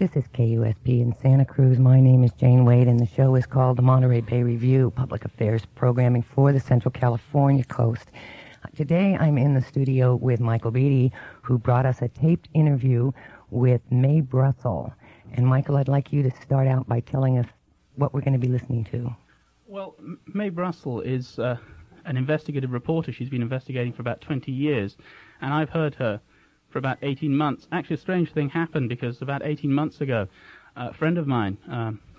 This is KUSP in Santa Cruz. My name is Jane Wade, and the show is called the Monterey Bay Review, public affairs programming for the Central California coast. Today I'm in the studio with Michael Beatty, who brought us a taped interview with May Brussell. And Michael, I'd like you to start out by telling us what we're going to be listening to. Well, May Brussel is an investigative reporter. She's been investigating for about 20 years, and I've heard her for about 18 months. Actually, a strange thing happened because about 18 months ago, a friend of mine,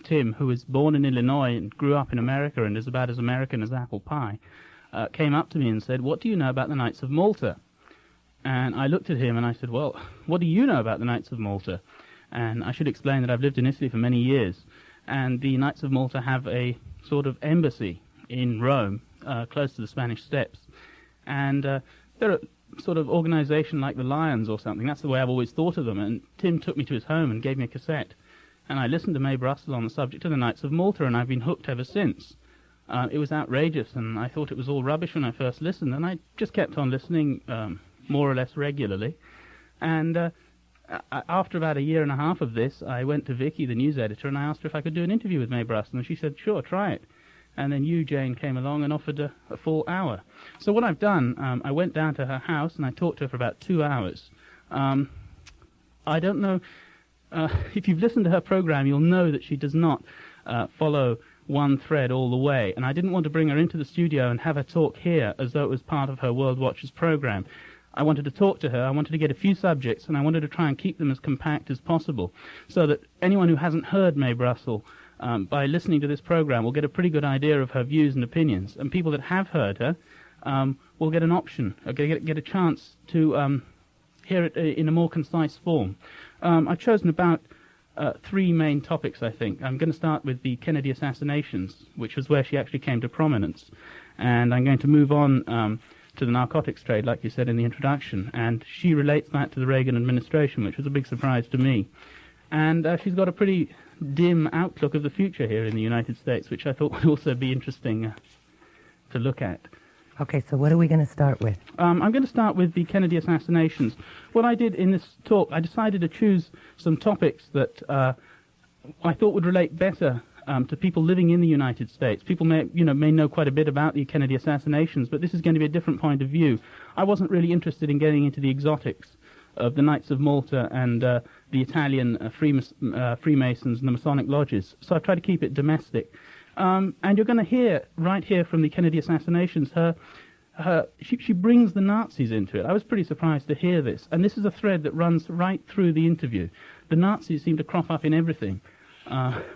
Tim, who was born in Illinois and grew up in America and is about as American as apple pie, came up to me and said, "What do you know about the Knights of Malta?" And I looked at him and I said, "Well, what do you know about the Knights of Malta?" And I should explain that I've lived in Italy for many years, and the Knights of Malta have a sort of embassy in Rome, close to the Spanish Steps. And they're a sort of organization like the Lions or something. That's the way I've always thought of them. And Tim took me to his home and gave me a cassette. And I listened to Mae Brussell on the subject of the Knights of Malta, and I've been hooked ever since. It was outrageous, and I thought it was all rubbish when I first listened, and I just kept on listening more or less regularly. And after about a year and a half of this, I went to Vicky, the news editor, and I asked her if I could do an interview with Mae Brussell, and she said, "Sure, try it." And then you, Jane, came along and offered a full hour. So what I've done, I went down to her house and I talked to her for about 2 hours. I don't know, if you've listened to her program, you'll know that she does not follow one thread all the way. And I didn't want to bring her into the studio and have her talk here as though it was part of her World Watchers program. I wanted to talk to her, I wanted to get a few subjects, and I wanted to try and keep them as compact as possible, so that anyone who hasn't heard Mae Brussell by listening to this program will get a pretty good idea of her views and opinions, and people that have heard her will get an option, get a chance to hear it in a more concise form. I've chosen about 3 main topics, I think. I'm going to start with the Kennedy assassinations, which was where she actually came to prominence, and I'm going to move on to the narcotics trade, like you said in the introduction, and she relates that to the Reagan administration, which was a big surprise to me. And she's got a pretty dim outlook of the future here in the United States, which I thought would also be interesting to look at. Okay, so what are we going to start with? I'm going to start with the Kennedy assassinations. What I did in this talk, I decided to choose some topics that I thought would relate better to people living in the United States. People may know quite a bit about the Kennedy assassinations, but this is going to be a different point of view. I wasn't really interested in getting into the exotics of the Knights of Malta and the Italian Freemasons and the Masonic lodges. So I've tried to keep it domestic. And you're going to hear, right here from the Kennedy assassinations, she brings the Nazis into it. I was pretty surprised to hear this. And this is a thread that runs right through the interview. The Nazis seem to crop up in everything.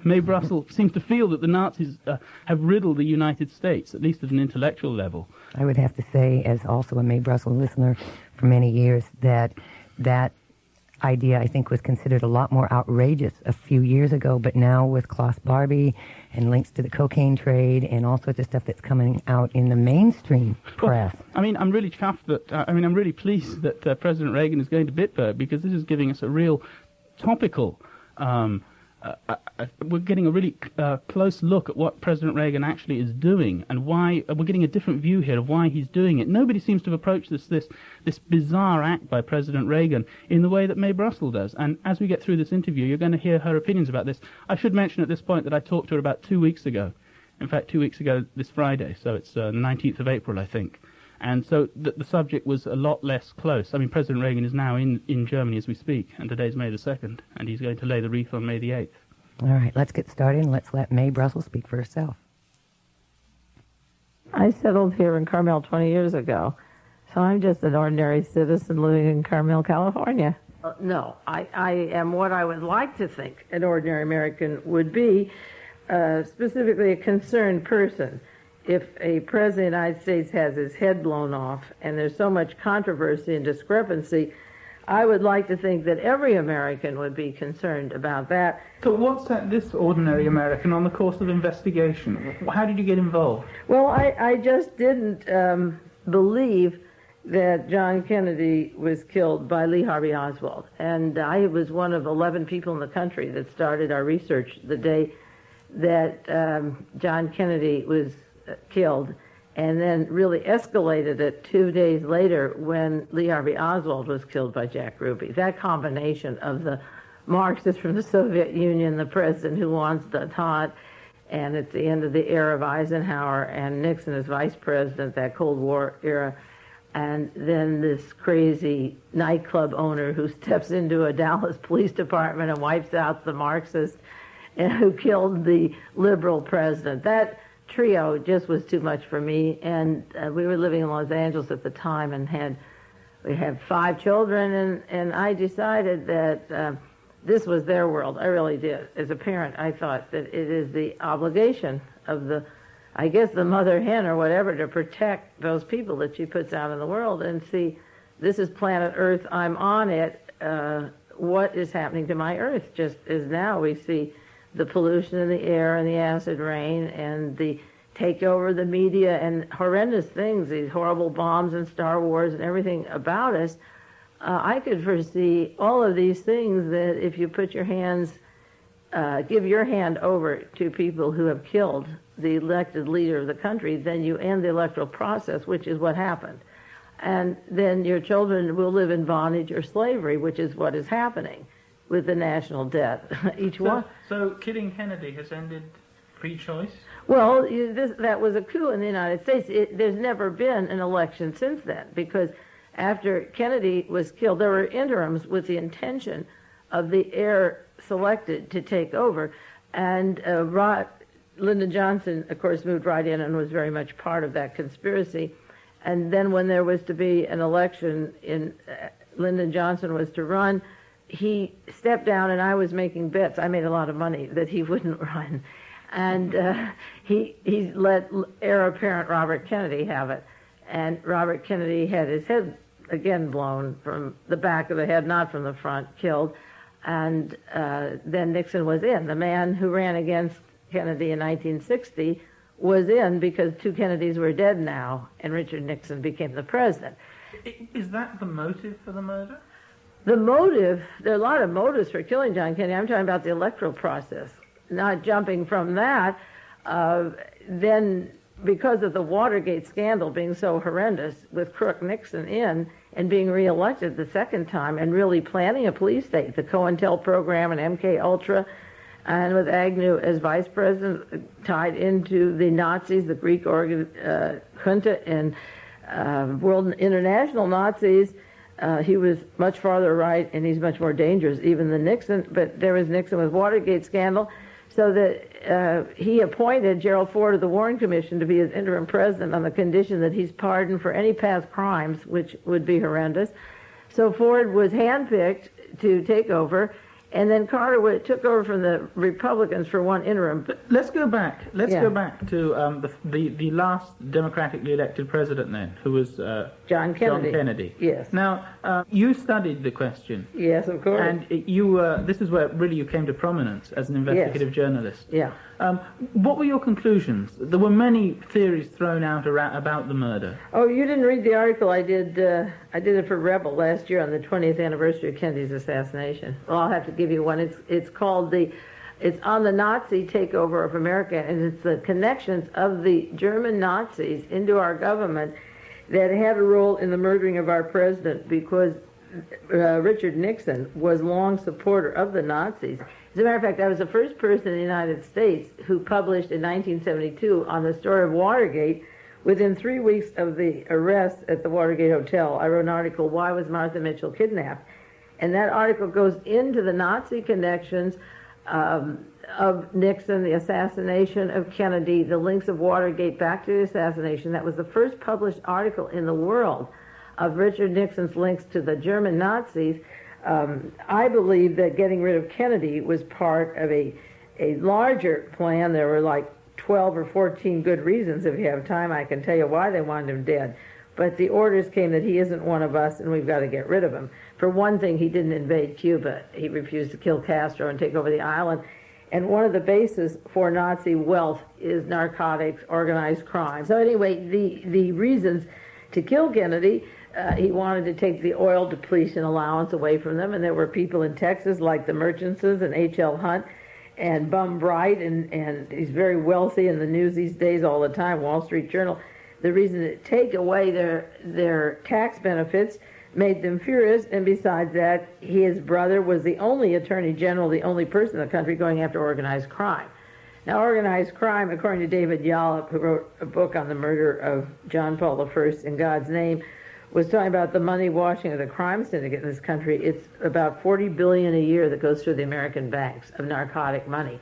Mae Brussell seems to feel that the Nazis have riddled the United States, at least at an intellectual level. I would have to say, as also a Mae Brussell listener for many years, that idea, I think, was considered a lot more outrageous a few years ago, but now with Klaus Barbie and links to the cocaine trade and all sorts of stuff that's coming out in the mainstream press. Well, I mean, I'm really chuffed that, I'm really pleased that President Reagan is going to Bitburg, because this is giving us a real topical we're getting a really close look at what President Reagan actually is doing, and why we're getting a different view here of why he's doing it. Nobody seems to have approached this bizarre act by President Reagan in the way that Mae Brussell does. And as we get through this interview, you're going to hear her opinions about this. I should mention at this point that I talked to her about 2 weeks ago. In fact, 2 weeks ago this Friday, so it's the 19th of April, I think. And so the subject was a lot less close. I mean, President Reagan is now in Germany as we speak, and today's May the 2nd, and he's going to lay the wreath on May the 8th. All right, let's get started, and let's let Mae Brussell speak for herself. I settled here in Carmel 20 years ago, so I'm just an ordinary citizen living in Carmel, California. No, I am what I would like to think an ordinary American would be, specifically a concerned person. If a president of the United States has his head blown off and there's so much controversy and discrepancy, I would like to think that every American would be concerned about that. So what's this ordinary American on the course of investigation? How did you get involved? Well, I just didn't believe that John Kennedy was killed by Lee Harvey Oswald. And I was one of 11 people in the country that started our research the day that John Kennedy was killed, and then really escalated it 2 days later when Lee Harvey Oswald was killed by Jack Ruby. That combination of the Marxist from the Soviet Union, the president who wants détente, and it's the end of the era of Eisenhower, and Nixon as vice president, that Cold War era, and then this crazy nightclub owner who steps into a Dallas police department and wipes out the Marxists, and who killed the liberal president. That trio just was too much for me, and we were living in Los Angeles at the time, and we had 5 children, and I decided that this was their world. I really did. As a parent, I thought that it is the obligation of the mother hen or whatever to protect those people that she puts out in the world and see, this is planet Earth, I'm on it, what is happening to my Earth? Just as now we see the pollution in the air and the acid rain and the takeover of the media and horrendous things, these horrible bombs and Star Wars and everything about us. I could foresee all of these things that if you put your hands, give your hand over to people who have killed the elected leader of the country, then you end the electoral process, which is what happened. And then your children will live in bondage or slavery, which is what is happening with the national debt. So killing Kennedy has ended free choice? Well, that was a coup in the United States. There's never been an election since then, because after Kennedy was killed, there were interims with the intention of the heir selected to take over. And Lyndon Johnson, of course, moved right in and was very much part of that conspiracy. And then when there was to be an election, Lyndon Johnson was to run, he stepped down, and I was making bets. I made a lot of money that he wouldn't run. And he let heir apparent Robert Kennedy have it. And Robert Kennedy had his head again blown from the back of the head, not from the front, killed. And then Nixon was in. The man who ran against Kennedy in 1960 was in because 2 Kennedys were dead now, and Richard Nixon became the president. Is that the motive for the murder? The motive, there are a lot of motives for killing John Kennedy. I'm talking about the electoral process. Not jumping from that, then because of the Watergate scandal being so horrendous, with Crook Nixon in and being reelected the second time and really planning a police state, the COINTEL program and MK Ultra, and with Agnew as vice president tied into the Nazis, the Greek junta, and world international Nazis. He was much farther right, and he's much more dangerous even than Nixon, but there was Nixon with Watergate scandal. So that he appointed Gerald Ford of the Warren Commission to be his interim president on the condition that he's pardoned for any past crimes, which would be horrendous. So Ford was handpicked to take over, and then Carter took over from the Republicans for one interim. But let's go back. Let's go back to the last democratically elected president then, who was John Kennedy. John Kennedy. Yes. Now, you studied the question. Yes, of course. And this is where really you came to prominence as an investigative journalist. Yeah. What were your conclusions? There were many theories thrown out about the murder. Oh, you didn't read the article I did. I did it for Rebel last year on the 20th anniversary of Kennedy's assassination. Well, I'll have to give you one. It's called it's on the Nazi takeover of America, and it's the connections of the German Nazis into our government that had a role in the murdering of our president, because Richard Nixon was long supporter of the Nazis. As a matter of fact, I was the first person in the United States who published in 1972 on the story of Watergate. Within 3 weeks of the arrest at the Watergate Hotel, I wrote an article, Why Was Martha Mitchell Kidnapped? And that article goes into the Nazi connections of Nixon, the assassination of Kennedy, the links of Watergate back to the assassination. That was the first published article in the world of Richard Nixon's links to the German Nazis. I believe that getting rid of Kennedy was part of a larger plan. There were like 12 or 14 good reasons. If you have time, I can tell you why they wanted him dead. But the orders came that he isn't one of us and we've got to get rid of him. For one thing, he didn't invade Cuba. He refused to kill Castro and take over the island. And one of the bases for Nazi wealth is narcotics, organized crime. So anyway, the reasons to kill Kennedy, he wanted to take the oil depletion allowance away from them. And there were people in Texas like the Murchintses and H.L. Hunt and Bum Bright, and he's very wealthy in the news these days all the time, Wall Street Journal. The reason to take away their tax benefits, made them furious, and besides that, his brother was the only attorney general, the only person in the country going after organized crime. Now, organized crime, according to David Yallop, who wrote a book on the murder of John Paul I in God's name, was talking about the money washing of the crime syndicate in this country. It's about $40 billion a year that goes through the American banks of narcotic money.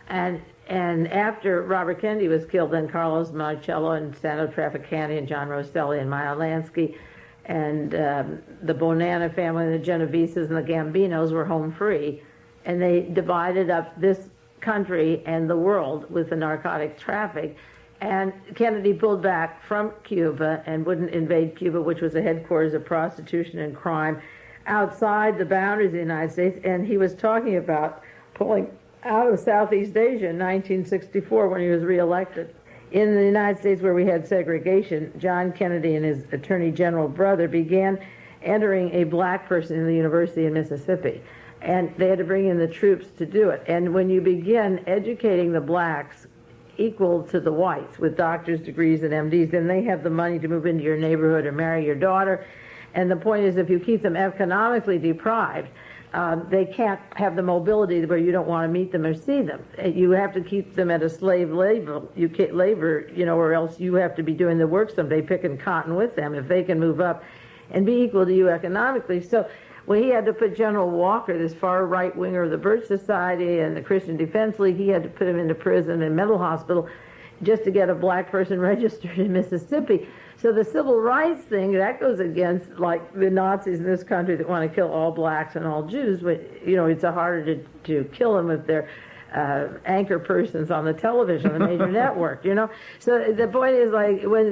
And after Robert Kennedy was killed, then Carlos Marcello and Sandro Trafficante and John Rosselli and Meyer Lansky and the Bonanna family and the Genoveses and the Gambinos were home free. And they divided up this country and the world with the narcotic traffic. And Kennedy pulled back from Cuba and wouldn't invade Cuba, which was the headquarters of prostitution and crime, outside the boundaries of the United States. And he was talking about pulling out of Southeast Asia in 1964 when he was reelected. In the United States, where we had segregation, John Kennedy and his Attorney General brother began entering a black person in the university in Mississippi. And they had to bring in the troops to do it. And when you begin educating the blacks equal to the whites with doctor's degrees and MDs, then they have the money to move into your neighborhood or marry your daughter. And the point is, if you keep them economically deprived, they can't have the mobility where you don't want to meet them or see them. You have to keep them at a slave labor, or else you have to be doing the work someday, picking cotton with them if they can move up and be equal to you economically. So when he had to put General Walker, this far right winger of the Birch Society and the Christian Defense League, he had to put him into prison and mental hospital just to get a black person registered in Mississippi. So the civil rights thing, that goes against, like, the Nazis in this country that want to kill all blacks and all Jews. But, it's harder to kill them if they're anchor persons on the television, the major network, So the point is,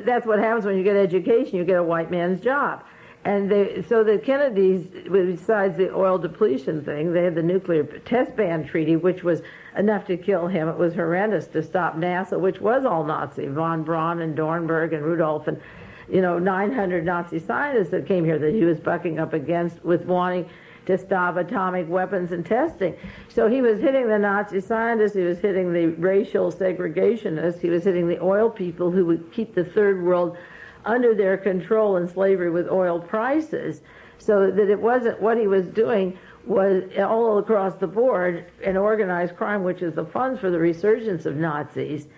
that's what happens when you get education, you get a white man's job. And so the Kennedys, besides the oil depletion thing, they had the nuclear test ban treaty, which was enough to kill him. It was horrendous to stop NASA, which was all Nazi, von Braun and Dornberg and Rudolph and, 900 Nazi scientists that came here that he was bucking up against with wanting to stop atomic weapons and testing. So he was hitting the Nazi scientists, he was hitting the racial segregationists, he was hitting the oil people who would keep the third world under their control and slavery with oil prices, so that it wasn't, what he was doing was all across the board an organized crime, which is the funds for the resurgence of Nazis.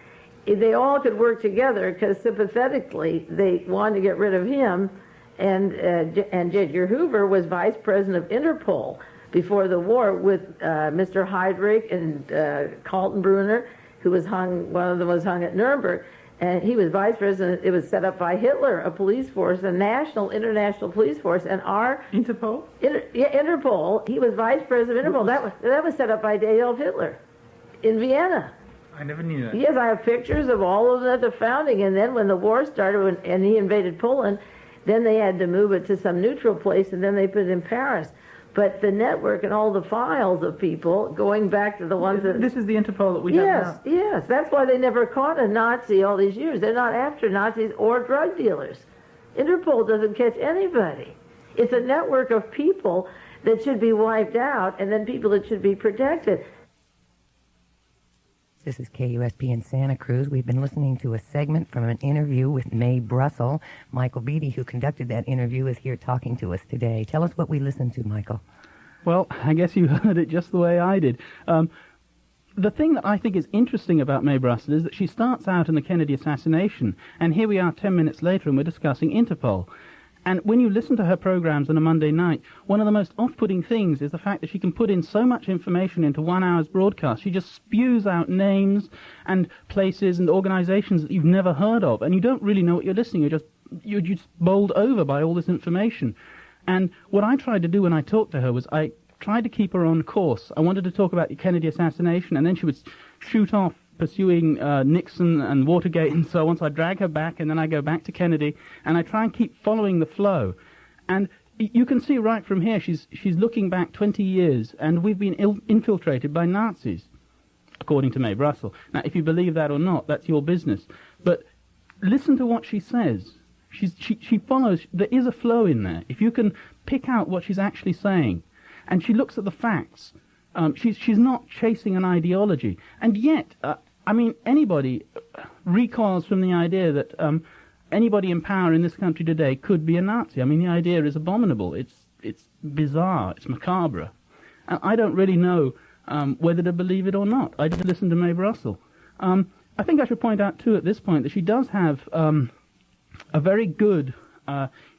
They all could work together because sympathetically they wanted to get rid of him, and J. Edgar Hoover was vice president of Interpol before the war with Mr. Heydrich and Kaltenbrunner, who was hung, one of them was hung at Nuremberg. And he was vice president. It was set up by Hitler, a police force, a national, international police force. And our Interpol? Interpol. He was vice president of Interpol. That was set up by Adolf Hitler in Vienna. I never knew that. Yes, I have pictures of all of them at the founding. And then when the war started and he invaded Poland, then they had to move it to some neutral place, and then they put it in Paris. But the network and all the files of people going back to the ones that... This is the Interpol that we have now. Yes. That's why they never caught a Nazi all these years. They're not after Nazis or drug dealers. Interpol doesn't catch anybody. It's a network of people that should be wiped out, and then people that should be protected. This is KUSP in Santa Cruz. We've been listening to a segment from an interview with Mae Brussell. Michael Beatty, who conducted that interview, is here talking to us today. Tell us what we listened to, Michael. Well, I guess you heard it just the way I did. The thing that I think is interesting about Mae Brussell is that she starts out in the Kennedy assassination, and here we are 10 minutes later and we're discussing Interpol. And when you listen to her programs on a Monday night, one of the most off-putting things is the fact that she can put in so much information into 1 hour's broadcast. She just spews out names and places and organizations that you've never heard of, and you don't really know what you're listening. You're just bowled over by all this information. And what I tried to do when I talked to her was I tried to keep her on course. I wanted to talk about the Kennedy assassination, and then she would shoot off pursuing Nixon and Watergate and so on. So I drag her back, and then I go back to Kennedy, and I try and keep following the flow. And you can see right from here, she's looking back 20 years, and we've been infiltrated by Nazis, according to Mae Brussell. Now, if you believe that or not, that's your business. But listen to what she says. She follows. There is a flow in there. If you can pick out what she's actually saying, and she looks at the facts. She's not chasing an ideology, and yet, anybody recoils from the idea that anybody in power in this country today could be a Nazi. I mean, the idea is abominable. It's bizarre. It's macabre. And I don't really know whether to believe it or not. I did listen to Mae Brussell. I think I should point out, too, at this point, that she does have a very good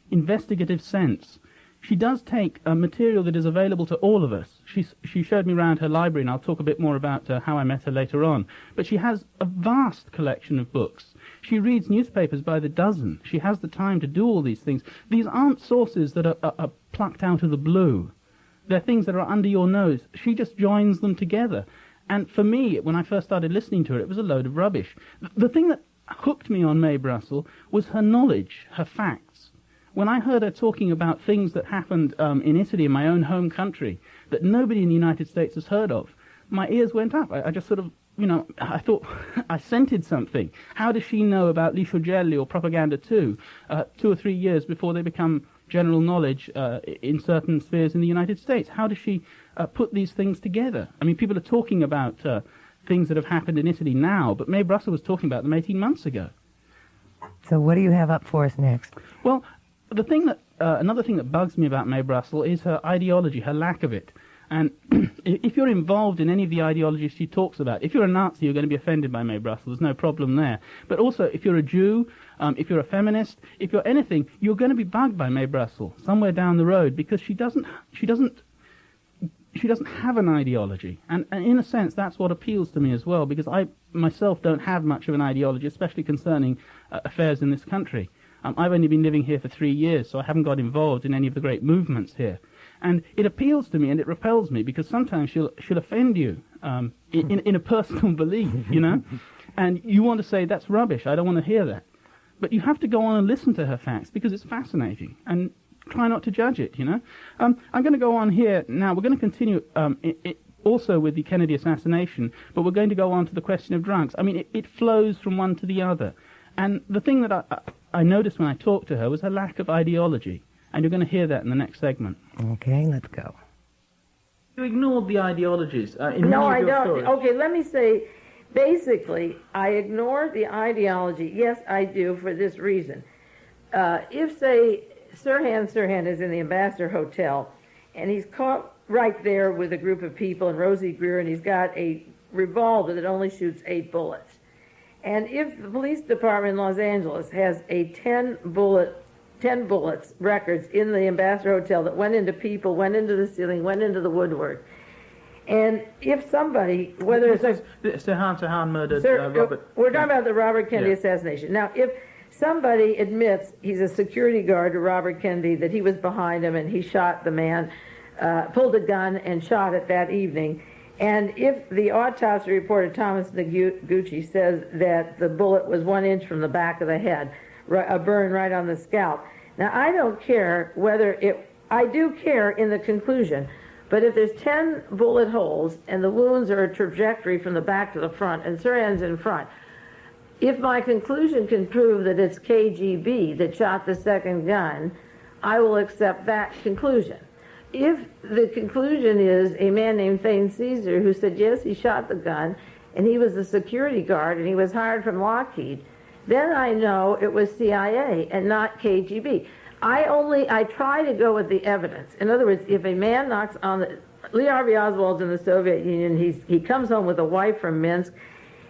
investigative sense. She does take material that is available to all of us. She showed me around her library, and I'll talk a bit more about how I met her later on. But she has a vast collection of books. She reads newspapers by the dozen. She has the time to do all these things. These aren't sources that are plucked out of the blue. They're things that are under your nose. She just joins them together. And for me, when I first started listening to her, it was a load of rubbish. The thing that hooked me on Mae Brussell was her knowledge, her facts. When I heard her talking about things that happened in Italy, in my own home country, that nobody in the United States has heard of, my ears went up. I just sort of, I thought I scented something. How does she know about Lisciogelli or Propaganda 2, 2 or 3 years before they become general knowledge in certain spheres in the United States? How does she put these things together? I mean, people are talking about things that have happened in Italy now, but Mae Brussell was talking about them 18 months ago. So what do you have up for us next? Well, the thing that another thing that bugs me about Mae Brussell is her ideology, her lack of it. And if you're involved in any of the ideologies she talks about, if you're a Nazi, you're going to be offended by Mae Brussell. There's no problem there. But also, if you're a Jew, if you're a feminist, if you're anything, you're going to be bugged by Mae Brussell somewhere down the road, because she doesn't have an ideology. And in a sense, that's what appeals to me as well, because I myself don't have much of an ideology, especially concerning affairs in this country. I've only been living here for 3 years, so I haven't got involved in any of the great movements here. And it appeals to me and it repels me, because sometimes she'll offend you in a personal belief, and you want to say, that's rubbish, I don't want to hear that. But you have to go on and listen to her facts, because it's fascinating, and try not to judge it, I'm going to go on here now. We're going to continue also with the Kennedy assassination, but we're going to go on to the question of drugs. I mean, it flows from one to the other. And the thing that I noticed when I talked to her was her lack of ideology. And you're going to hear that in the next segment. Okay, let's go. You ignored the ideologies in No, I many of your don't. stories. Okay, let me say, basically, I ignore the ideology. Yes, I do, for this reason. If, say, Sirhan is in the Ambassador Hotel, and he's caught right there with a group of people, and Rosie Greer, and he's got a revolver that only shoots 8 bullets. And if the police department in Los Angeles has a 10 bullets records in the Ambassador Hotel that went into people, went into the ceiling, went into the woodwork, and if somebody, whether it's Sirhan murdered Robert. We're talking about the Robert Kennedy assassination. Now, if somebody admits he's a security guard to Robert Kennedy, that he was behind him and he shot the man, pulled a gun and shot it that evening, and if the autopsy report of Thomas Noguchi says that the bullet was 1 inch from the back of the head, a burn right on the scalp. Now, I don't care I do care in the conclusion, but if there's 10 bullet holes and the wounds are a trajectory from the back to the front and Sirhan's in front, if my conclusion can prove that it's KGB that shot the second gun, I will accept that conclusion. If the conclusion is a man named Thane Caesar who said, yes, he shot the gun, and he was a security guard, and he was hired from Lockheed, then I know it was CIA and not KGB. I try to go with the evidence. In other words, if a man knocks on Lee Harvey Oswald's in the Soviet Union, he comes home with a wife from Minsk,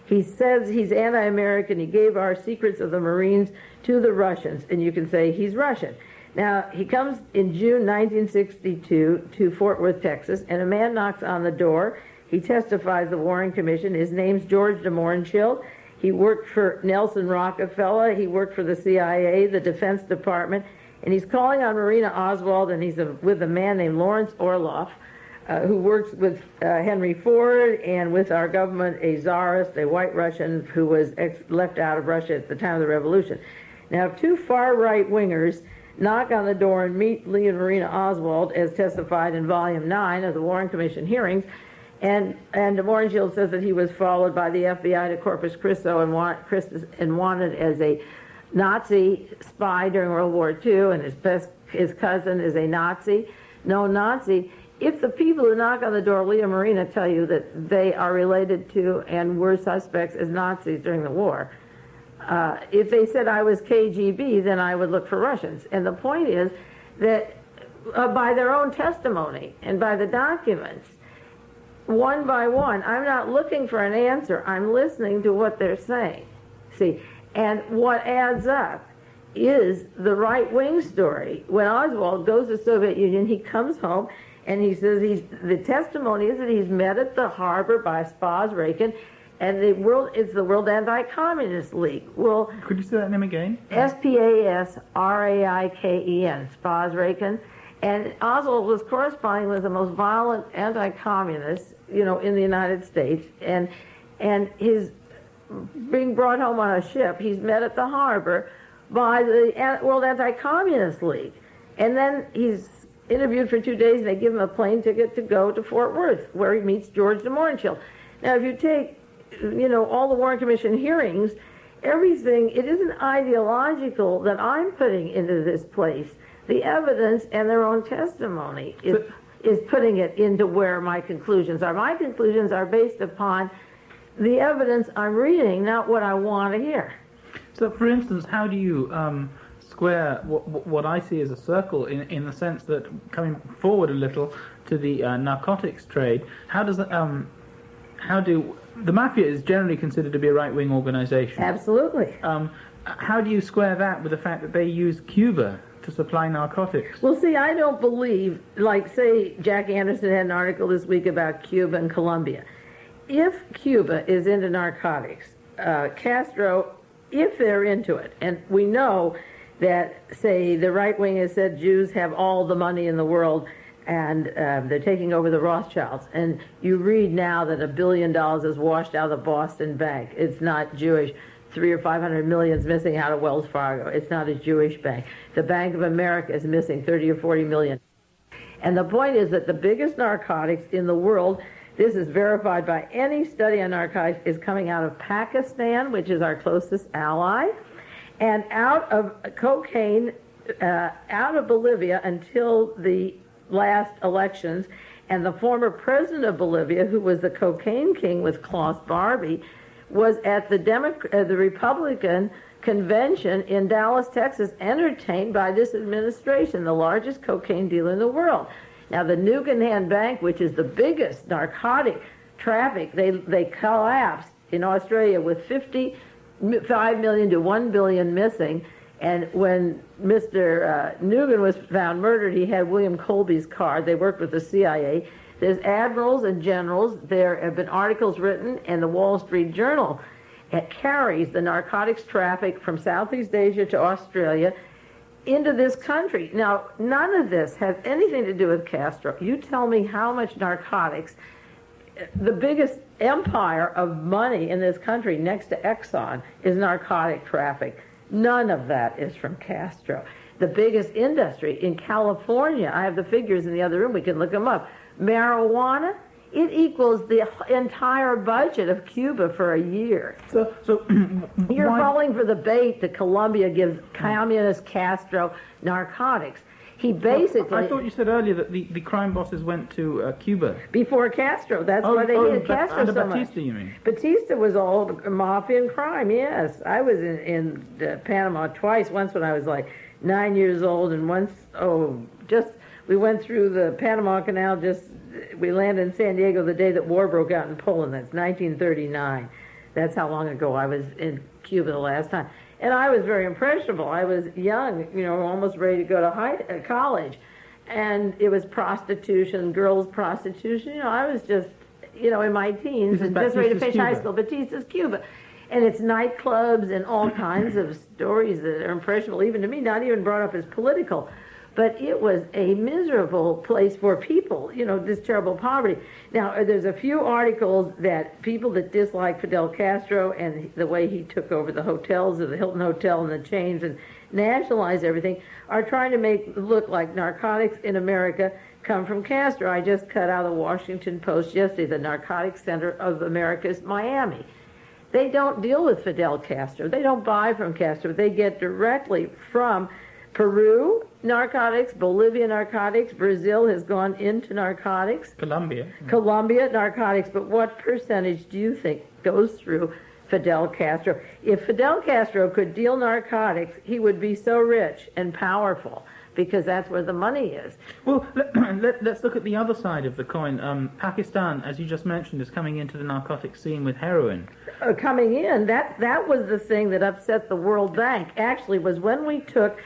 he says he's anti-American, he gave our secrets of the Marines to the Russians, and you can say he's Russian. Now, he comes in June 1962 to Fort Worth, Texas, and a man knocks on the door. He testifies the Warren Commission. His name's George de Mohrenschildt. He worked for Nelson Rockefeller. He worked for the CIA, the Defense Department. And he's calling on Marina Oswald, and he's with a man named Lawrence Orloff, who works with Henry Ford and with our government, a czarist, a white Russian who was left out of Russia at the time of the revolution. Now, if 2 far-right wingers knock on the door and meet Lee and Marina Oswald, as testified in Volume 9 of the Warren Commission hearings, and de Mohrenschildt says that he was followed by the FBI to Corpus Christi and wanted as a Nazi spy during World War II, and his cousin is a Nazi. No Nazi. If the people who knock on the door, Lee and Marina, tell you that they are related to and were suspects as Nazis during the war, If they said I was KGB, then I would look for Russians. And the point is that by their own testimony and by the documents, one by one, I'm not looking for an answer. I'm listening to what they're saying. See, and what adds up is the right-wing story. When Oswald goes to the Soviet Union, he comes home and he says the testimony is that he's met at the harbor by Spaz Reagan, and it's the World Anti-Communist League. Well, could you say that name again? S-P-A-S-R-A-I-K-E-N, Spaz Reagan. And Oswald was corresponding with the most violent anti-communists, in the United States, and his being brought home on a ship, he's met at the harbor by the World Anti-Communist League. And then he's interviewed for 2 days, and they give him a plane ticket to go to Fort Worth, where he meets George de Mohrenschildt. Now, if you take, all the Warren Commission hearings, everything, it isn't ideological that I'm putting into this place. The evidence and their own testimony is putting it into where my conclusions are. My conclusions are based upon the evidence I'm reading, not what I want to hear. So, for instance, how do you square what I see as a circle in the sense that, coming forward a little to the narcotics trade, how do the mafia is generally considered to be a right-wing organization? Absolutely. How do you square that with the fact that they use Cuba to supply narcotics? Well, see, I don't believe, like, say, Jack Anderson had an article this week about Cuba and Colombia. If Cuba is into narcotics, Castro, if they're into it, and we know that, say, the right wing has said Jews have all the money in the world, and they're taking over the Rothschilds, and you read now that $1 billion is washed out of the Boston Bank. It's not Jewish. 300 or 500 million is missing out of Wells Fargo. It's not a Jewish bank. The Bank of America is missing 30 or 40 million. And the point is that the biggest narcotics in the world, this is verified by any study on narcotics, is coming out of Pakistan, which is our closest ally, and out of cocaine, out of Bolivia until the last elections. And the former president of Bolivia, who was the cocaine king with Klaus Barbie, was at the Republican convention in Dallas, Texas, entertained by this administration, the largest cocaine dealer in the world. Now, the Nugan Bank, which is the biggest narcotic traffic, they collapsed in Australia with 55 million to 1 billion missing. And when Mr. Nugan was found murdered, he had William Colby's card. They worked with the CIA. There's admirals and generals. There have been articles written, and the Wall Street Journal carries the narcotics traffic from Southeast Asia to Australia into this country. Now, none of this has anything to do with Castro. You tell me how much narcotics, the biggest empire of money in this country next to Exxon is narcotic traffic. None of that is from Castro. The biggest industry in California, I have the figures in the other room, we can look them up. Marijuana, it equals the entire budget of Cuba for a year. So you're falling for the bait that Colombia gives communist Castro narcotics. He basically... I thought you said earlier that the crime bosses went to Cuba. Before Castro. That's why they hated Castro so much. Batista, you mean? Batista was all mafia and crime, yes. I was in Panama twice, once when I was like 9 years old, and once, we went through the Panama Canal, we landed in San Diego the day that war broke out in Poland. That's 1939. That's how long ago I was in Cuba the last time. And I was very impressionable. I was young, almost ready to go to college. And it was prostitution, girls' prostitution. I was just, in my teens and just ready to finish high school. Batista's Cuba. And it's nightclubs and all kinds of stories that are impressionable, even to me, not even brought up as political. But it was a miserable place for people, this terrible poverty. Now, there's a few articles that people that dislike Fidel Castro and the way he took over the hotels, the Hilton Hotel and the chains and nationalized everything, are trying to make it look like narcotics in America come from Castro. I just cut out of the Washington Post yesterday, the narcotics center of America is Miami. They don't deal with Fidel Castro. They don't buy from Castro. They get directly from Peru, narcotics, Bolivia, narcotics, Brazil has gone into narcotics. Colombia, narcotics, but what percentage do you think goes through Fidel Castro. If Fidel Castro could deal narcotics, he would be so rich and powerful, because that's where the money is. Well, let's look at the other side of the coin. Pakistan, as you just mentioned, is coming into the narcotic scene with heroin. Coming in, that was the thing that upset the World Bank, actually, was when we took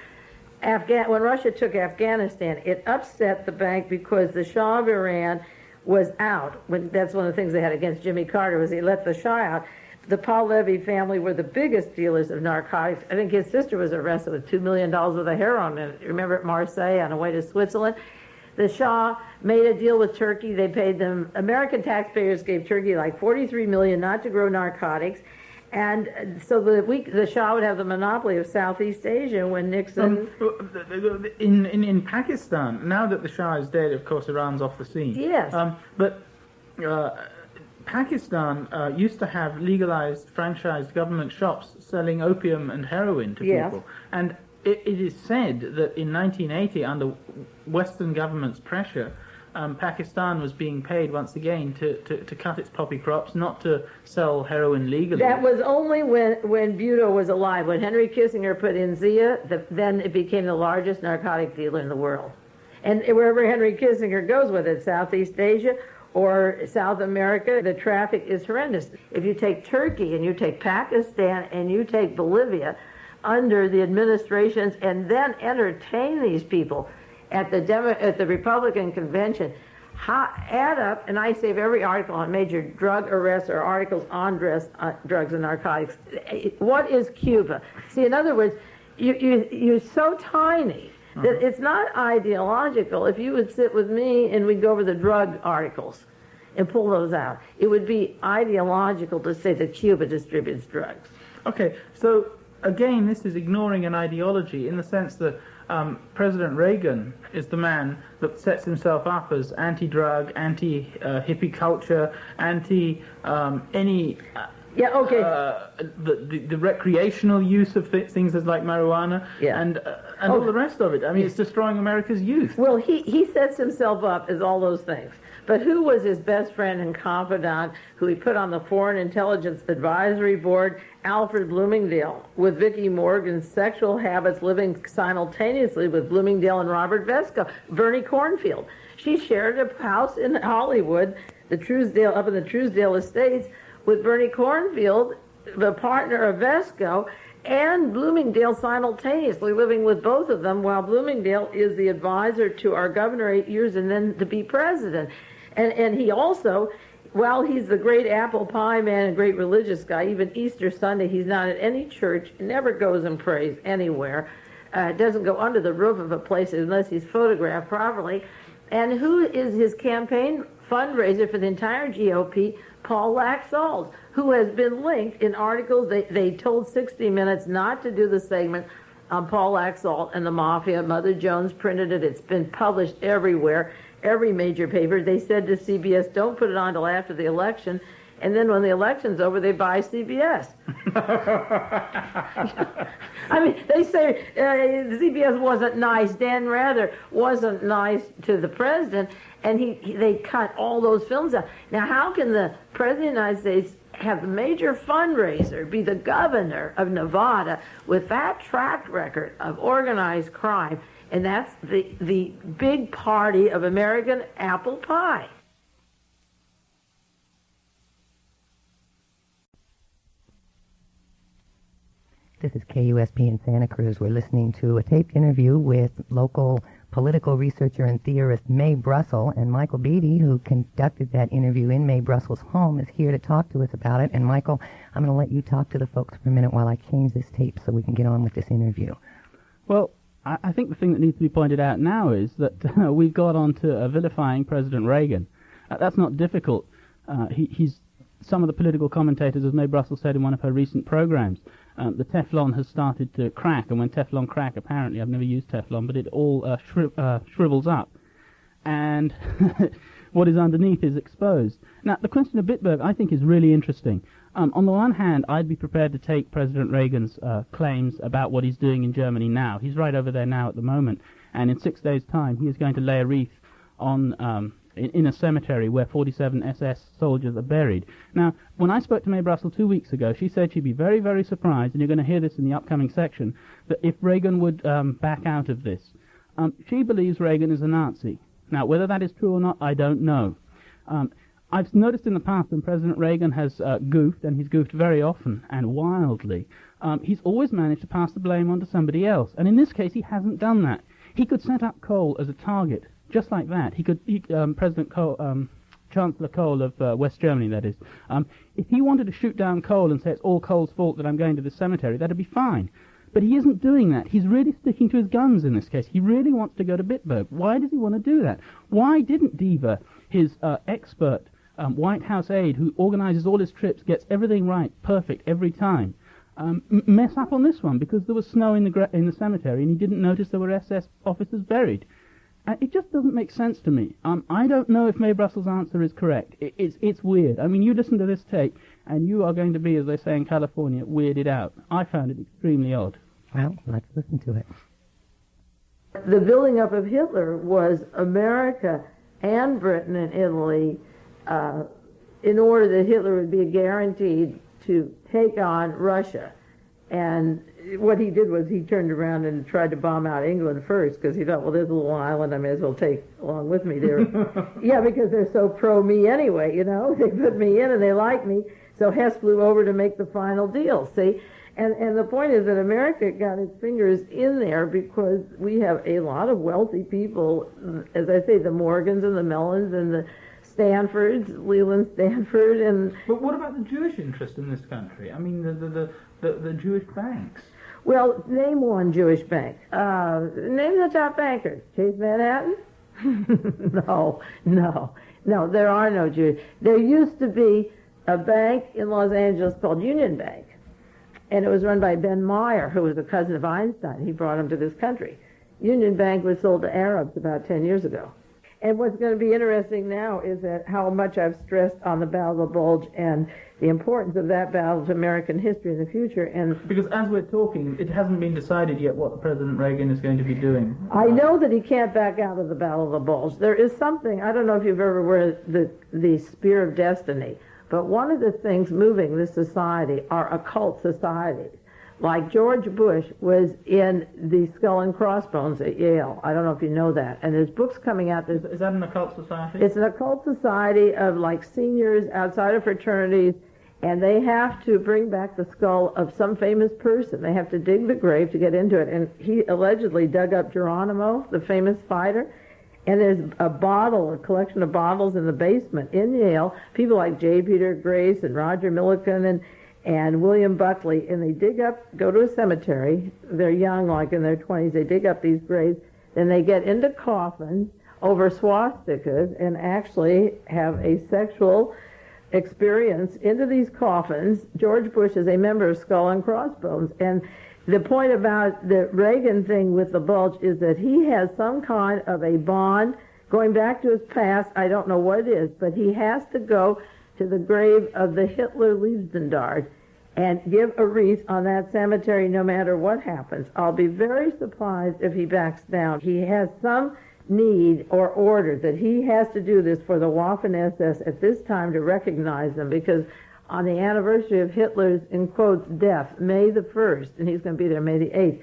when Russia took Afghanistan. It upset the bank because the Shah of Iran was out. That's one of the things they had against Jimmy Carter, was he let the Shah out. The Pahlavi family were the biggest dealers of narcotics. I think his sister was arrested with $2 million worth of heroin. Remember at Marseille on the way to Switzerland? The Shah made a deal with Turkey. They paid them, American taxpayers gave Turkey like $43 million not to grow narcotics. And so the Shah would have the monopoly of Southeast Asia when Nixon... In Pakistan, now that the Shah is dead, of course, Iran's off the scene. Yes. Pakistan used to have legalized, franchised government shops selling opium and heroin to people. And it is said that in 1980, under Western government's pressure, Pakistan was being paid once again to cut its poppy crops, not to sell heroin legally. That was only when Bhutto was alive. When Henry Kissinger put in Zia, then it became the largest narcotic dealer in the world. And wherever Henry Kissinger goes with it, Southeast Asia or South America, the traffic is horrendous. If you take Turkey and you take Pakistan and you take Bolivia under the administrations and then entertain these people at the Republican convention, add up, and I save every article on major drug arrests or articles on drugs and narcotics. What is Cuba? See, in other words, you're so tiny that it's not ideological. If you would sit with me and we'd go over the drug articles and pull those out, it would be ideological to say that Cuba distributes drugs. Okay, so again, this is ignoring an ideology in the sense that President Reagan is the man that sets himself up as anti-drug, anti-hippie culture, anti any... the recreational use of things as like marijuana and all the rest of it. I mean, it's destroying America's youth. Well, he sets himself up as all those things. But who was his best friend and confidant, who he put on the Foreign Intelligence Advisory Board? Alfred Bloomingdale, with Vicki Morgan's sexual habits living simultaneously with Bloomingdale and Robert Vesco. Bernie Cornfield. She shared a house in Hollywood, up in the Truesdale Estates, with Bernie Cornfield, the partner of Vesco, and Bloomingdale simultaneously, living with both of them, while Bloomingdale is the advisor to our governor 8 years and then to be president. And he also, while he's the great apple pie man and great religious guy, even Easter Sunday, he's not at any church, never goes and prays anywhere, doesn't go under the roof of a place unless he's photographed properly. And who is his campaign fundraiser for the entire GOP? Paul Laxalt, who has been linked in articles. They told 60 Minutes not to do the segment on Paul Laxalt and the Mafia. Mother Jones printed it. It's been published everywhere, every major paper. They said to CBS, don't put it on until after the election. And then when the election's over, they buy CBS. I mean, they say CBS wasn't nice. Dan Rather wasn't nice to the president, and they cut all those films out. Now, how can the president of the United States have the major fundraiser, be the governor of Nevada, with that track record of organized crime, and that's the big party of American apple pie? This is KUSP in Santa Cruz. We're listening to a taped interview with local political researcher and theorist Mae Brussell, and Michael Beatty, who conducted that interview in May Brussell's home, is here to talk to us about it. And Michael, I'm going to let you talk to the folks for a minute while I change this tape so we can get on with this interview. Well, I think the thing that needs to be pointed out now is that we've got on to vilifying President Reagan. That's not difficult. He's some of the political commentators, as Mae Brussell said in one of her recent programs, the Teflon has started to crack, and when Teflon crack, apparently, I've never used Teflon, but it all shrivels up, and what is underneath is exposed. Now, the question of Bitburg, I think, is really interesting. On the one hand, I'd be prepared to take President Reagan's claims about what he's doing in Germany now. He's right over there now at the moment, and in 6 days' time, he is going to lay a wreath on in a cemetery where 47 SS soldiers are buried. Now, when I spoke to Mae Brussell 2 weeks ago, she said she'd be very, very surprised, and you're going to hear this in the upcoming section, that if Reagan would back out of this. She believes Reagan is a Nazi. Now, whether that is true or not, I don't know. I've noticed in the past when President Reagan has goofed, and he's goofed very often and wildly, he's always managed to pass the blame onto somebody else. And in this case, he hasn't done that. He could set up Kohl as a target, just like that. President Kohl, Chancellor Kohl of West Germany, that is. If he wanted to shoot down Kohl and say it's all Kohl's fault that I'm going to this cemetery, that'd be fine. But he isn't doing that. He's really sticking to his guns in this case. He really wants to go to Bitburg. Why does he want to do that? Why didn't Deaver, his expert White House aide, who organizes all his trips, gets everything right, perfect, every time, mess up on this one? Because there was snow in the cemetery and he didn't notice there were SS officers buried. It just doesn't make sense to me. I don't know if Mae Brussell's answer is correct. It's weird. I mean, you listen to this tape, and you are going to be, as they say in California, weirded out. I found it extremely odd. Well, let's listen to it. The building up of Hitler was America and Britain and Italy in order that Hitler would be guaranteed to take on Russia. And what he did was he turned around and tried to bomb out England first, because he thought, well, there's a little island I may as well take along with me there. Yeah, because they're so pro-me anyway, you know. They put me in and they like me. So Hess flew over to make the final deal, see? And the point is that America got its fingers in there because we have a lot of wealthy people, as I say, the Morgans and the Mellons and the Stanfords, Leland Stanford, and... But what about the Jewish interest in this country? I mean, the Jewish banks. Well, name one Jewish bank. Name the top bankers. Chase Manhattan? No, there are no Jewish. There used to be a bank in Los Angeles called Union Bank, and it was run by Ben Meyer, who was a cousin of Einstein. He brought him to this country. Union Bank was sold to Arabs about 10 years ago. And what's going to be interesting now is that how much I've stressed on the Battle of the Bulge and the importance of that battle to American history in the future. And because as we're talking, it hasn't been decided yet what President Reagan is going to be doing. I know that he can't back out of the Battle of the Bulge. There is something, I don't know if you've ever read the Spear of Destiny, but one of the things moving this society are occult societies. Like George Bush was in the Skull and Crossbones at Yale. I don't know if you know that. And there's books coming out. Is that an occult society? It's an occult society of like seniors outside of fraternities, and they have to bring back the skull of some famous person. They have to dig the grave to get into it. And he allegedly dug up Geronimo, the famous fighter. And there's a collection of bottles in the basement in Yale. People like J. Peter Grace and Roger Millikan and William Buckley, and they go to a cemetery. They're young, like in their 20s. They dig up these graves. Then they get into coffins over swastikas and actually have a sexual experience into these coffins. George Bush is a member of Skull and Crossbones. And the point about the Reagan thing with the bulge is that he has some kind of a bond going back to his past. I don't know what it is, but he has to go to the grave of the Hitler Lebensdard and give a wreath on that cemetery no matter what happens. I'll be very surprised if he backs down. He has some need or order that he has to do this for the Waffen-SS at this time to recognize them, because on the anniversary of Hitler's, in quotes, death, May the 1st, and he's going to be there May the 8th,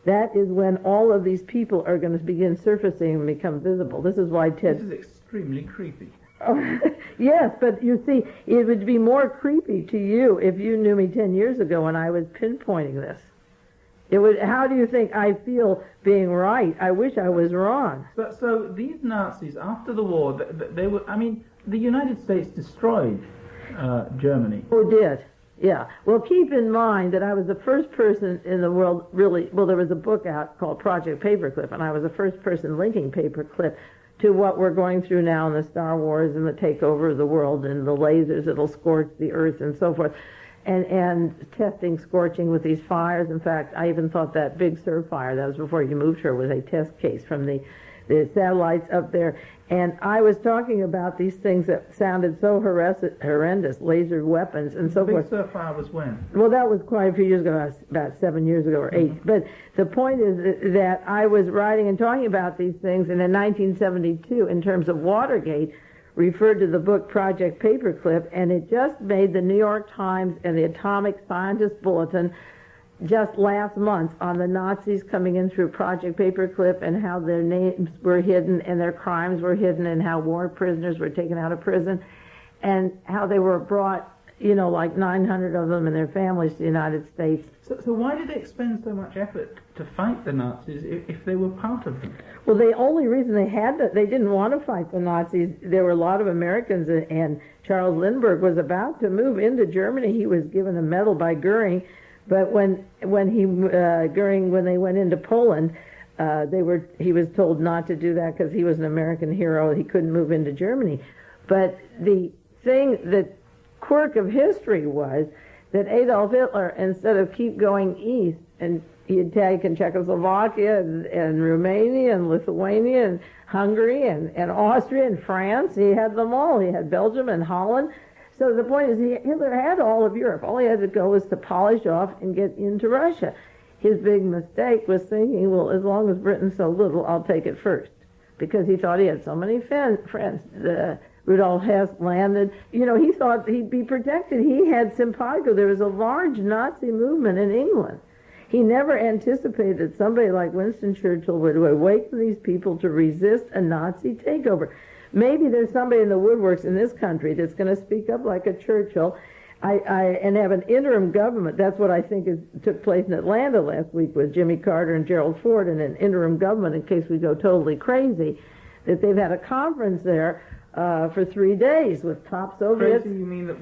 that is when all of these people are going to begin surfacing and become visible. This is why Ted... This is extremely creepy. Oh, yes, but you see, it would be more creepy to you if you knew me 10 years ago when I was pinpointing this. It would. How do you think I feel being right? I wish I was wrong. So these Nazis, after the war, they were. I mean, the United States destroyed Germany. Oh, did. Yeah. Well, keep in mind that I was the first person in the world really. Well, there was a book out called Project Paperclip, and I was the first person linking Paperclip to what we're going through now in the Star Wars and the takeover of the world and the lasers that'll scorch the earth and so forth, and testing scorching with these fires. In fact, I even thought that Big Sur fire, that was before you moved her, was a test case from the the satellites up there. And I was talking about these things that sounded so horrendous, laser weapons and so forth. Big Sur fire was when? Well, that was quite a few years ago, about 7 years ago or 8. Mm-hmm. But the point is that I was writing and talking about these things, and in 1972, in terms of Watergate, referred to the book Project Paperclip, and it just made the New York Times and the Atomic Scientist Bulletin just last month on the Nazis coming in through Project Paperclip and how their names were hidden and their crimes were hidden and how war prisoners were taken out of prison and how they were brought, like 900 of them and their families to the United States. So why did they expend so much effort to fight the Nazis if they were part of them? Well, the only reason they didn't want to fight the Nazis, there were a lot of Americans, and Charles Lindbergh was about to move into Germany. He was given a medal by Goering, but when they went into Poland, he was told not to do that because he was an American hero. He couldn't move into Germany. But the quirk of history was that Adolf Hitler, instead of keep going east, and he had taken Czechoslovakia and Romania and Lithuania and Hungary and Austria and France. He had them all. He had Belgium and Holland. So the point is, Hitler had all of Europe. All he had to go was to polish off and get into Russia. His big mistake was thinking, well, as long as Britain's so little, I'll take it first. Because he thought he had so many friends. Rudolf Hess landed. He thought he'd be protected. He had simpatico. There was a large Nazi movement in England. He never anticipated that somebody like Winston Churchill would awaken these people to resist a Nazi takeover. Maybe there's somebody in the woodworks in this country that's going to speak up like a Churchill and have an interim government. That's what I think took place in Atlanta last week with Jimmy Carter and Gerald Ford and an interim government in case we go totally crazy, that they've had a conference there for 3 days with top Soviets. Crazy, you mean that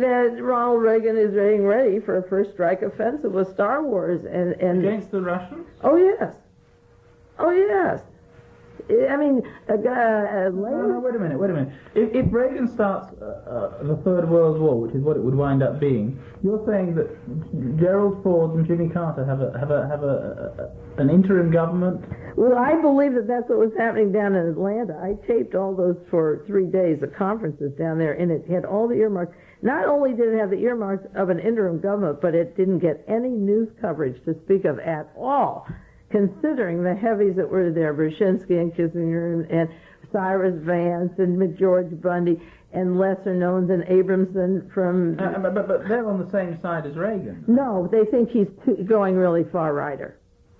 that Ronald Reagan is getting ready for a first strike offensive with Star Wars and against the Russians? Oh yes. I mean, no, wait a minute. If Reagan starts the Third World War, which is what it would wind up being, you're saying that Gerald Ford and Jimmy Carter have an interim government? Well, I believe that that's what was happening down in Atlanta. I taped all those for 3 days, the conferences down there, and it had all the earmarks. Not only did it have the earmarks of an interim government, but it didn't get any news coverage to speak of at all, considering the heavies that were there, Brzezinski and Kissinger and Cyrus Vance and George Bundy and lesser knowns and Abramson from... But they're on the same side as Reagan. No, they think he's going really far-righter.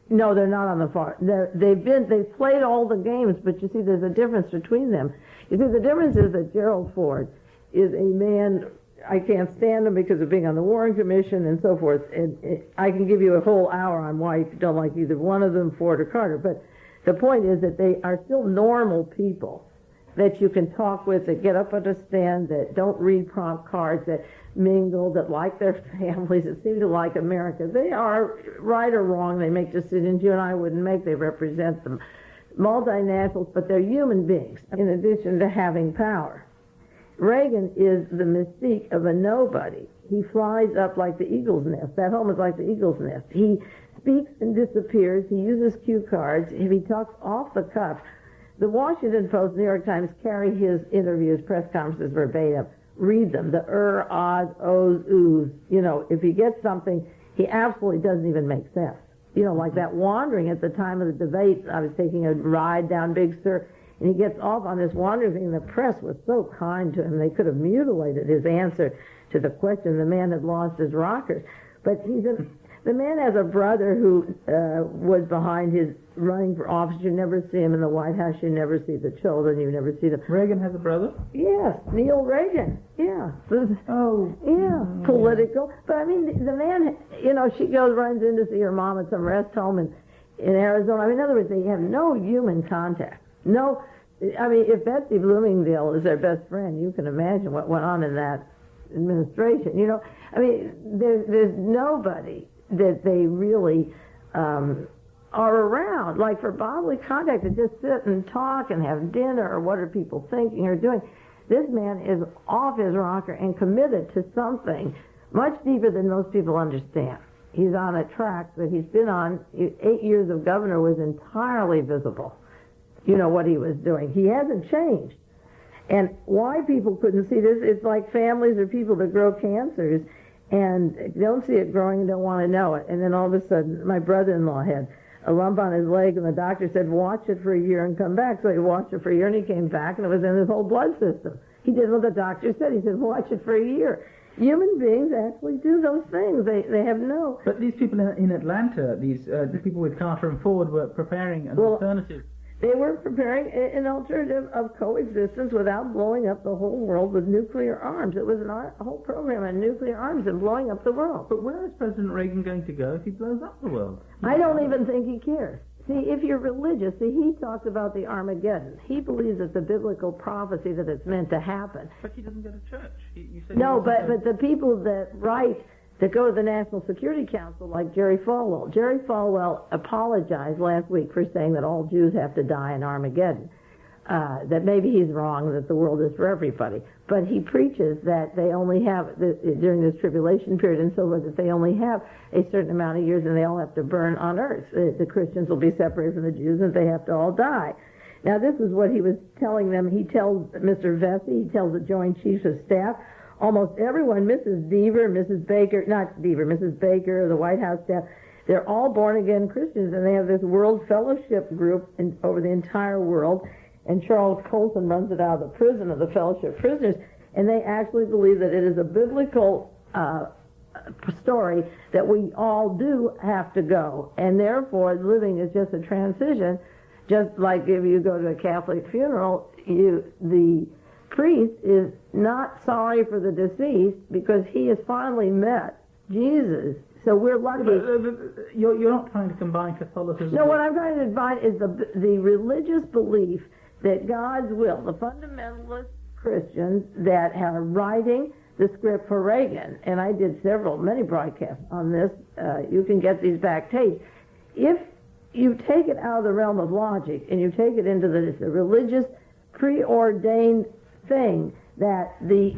No, they're not on the far... They've played all the games, but you see, there's a difference between them. You see, the difference is that Gerald Ford is a man... I can't stand him because of being on the Warren Commission and so forth. And I can give you a whole hour on why you don't like either one of them, Ford or Carter. But the point is that they are still normal people that you can talk with, that get up at a stand, that don't read prompt cards, that mingle, that like their families, that seem to like America. They are right or wrong. They make decisions you and I wouldn't make. They represent them. Multinationals, but they're human beings in addition to having power. Reagan is the mystique of a nobody. He flies up like the eagle's nest. That home is like the eagle's nest. He speaks and disappears. He uses cue cards. If he talks off the cuff, the Washington Post, New York Times carry his interviews, press conferences verbatim. Read them. The ahs, ohs, oohs. If he gets something, he absolutely doesn't even make sense. Like that wandering at the time of the debate. I was taking a ride down Big Sur, and he gets off on this wandering thing. The press was so kind to him. They could have mutilated his answer to the question. The man had lost his rockers. But the man has a brother who was behind his running for office. You never see him in the White House. You never see the children. You never see them. Reagan has a brother? Yes, Neil Reagan. Yeah. Oh. Yeah, political. But I mean, the man, she runs in to see her mom at some rest home in Arizona. I mean, in other words, they have no human contact. No. I mean, if Betsy Bloomingdale is their best friend, you can imagine what went on in that administration. I mean, there's nobody that they really are around. Like for bodily contact, to just sit and talk and have dinner, or what are people thinking or doing. This man is off his rocker and committed to something much deeper than most people understand. He's on a track that he's been on. 8 years of governor was entirely visible. you know, what he was doing. He hasn't changed. And why people couldn't see this, it's like families or people that grow cancers and don't see it growing and don't want to know it. And then all of a sudden, my brother-in-law had a lump on his leg, and the doctor said, watch it for a year and come back. So he watched it for a year, and he came back, and it was in his whole blood system. He did what the doctor said. He said, watch it for a year. Human beings actually do those things. They have no... But these people in Atlanta, these people with Carter and Ford, were preparing an alternative. They were preparing an alternative of coexistence without blowing up the whole world with nuclear arms. It was a whole program on nuclear arms and blowing up the world. But where is President Reagan going to go if he blows up the world? I don't even think he cares. See, if you're religious, he talks about the Armageddon. He believes it's a biblical prophecy that it's meant to happen. But he doesn't go to church. You said no, but the people that go to the National Security Council, like Jerry Falwell. Jerry Falwell apologized last week for saying that all Jews have to die in Armageddon. That maybe he's wrong, that the world is for everybody. But he preaches that they only have, during this tribulation period and so forth, that they only have a certain amount of years and they all have to burn on earth. The Christians will be separated from the Jews and they have to all die. Now this is what he was telling them. He tells Mr. Vesey, he tells the Joint Chiefs of Staff, almost everyone, Mrs. Baker, the White House staff, they're all born-again Christians, and they have this World Fellowship group over the entire world, and Charles Colson runs it out of the prison of the Fellowship prisoners, and they actually believe that it is a biblical story that we all do have to go, and therefore living is just a transition, just like if you go to a Catholic funeral, the priest is not sorry for the deceased because he has finally met Jesus. So we're lucky. You're not trying to combine Catholicism. No, what I'm trying to combine is the religious belief that God's will, the fundamentalist Christians that are writing the script for Reagan, and I did many broadcasts on this. You can get these back tapes. If you take it out of the realm of logic and you take it into the religious, preordained thing that the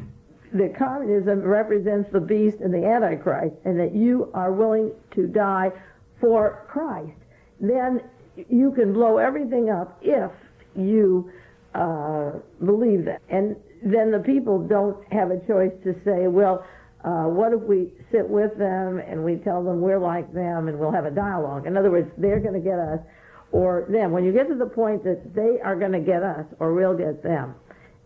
communism represents the beast and the Antichrist, and that you are willing to die for Christ, then you can blow everything up if you believe that. And then the people don't have a choice to say, well, what if we sit with them and we tell them we're like them and we'll have a dialogue? In other words, they're going to get us or them. When you get to the point that they are going to get us or we'll get them,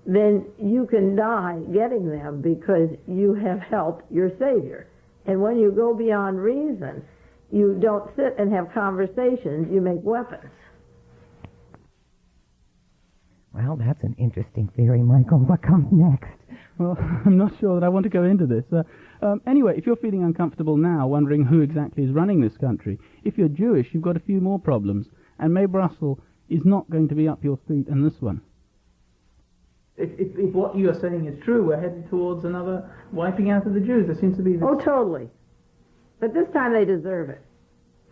then you can die getting them because you have helped your Savior. And when you go beyond reason, you don't sit and have conversations, you make weapons. Well, that's an interesting theory, Michael. What comes next? Well, I'm not sure that I want to go into this. Anyway, if you're feeling uncomfortable now, wondering who exactly is running this country, if you're Jewish, you've got a few more problems. And May Brussel is not going to be up your street in this one. If what you are saying is true, we're headed towards another wiping out of the Jews. There seems to be this... Oh, totally. But this time they deserve it.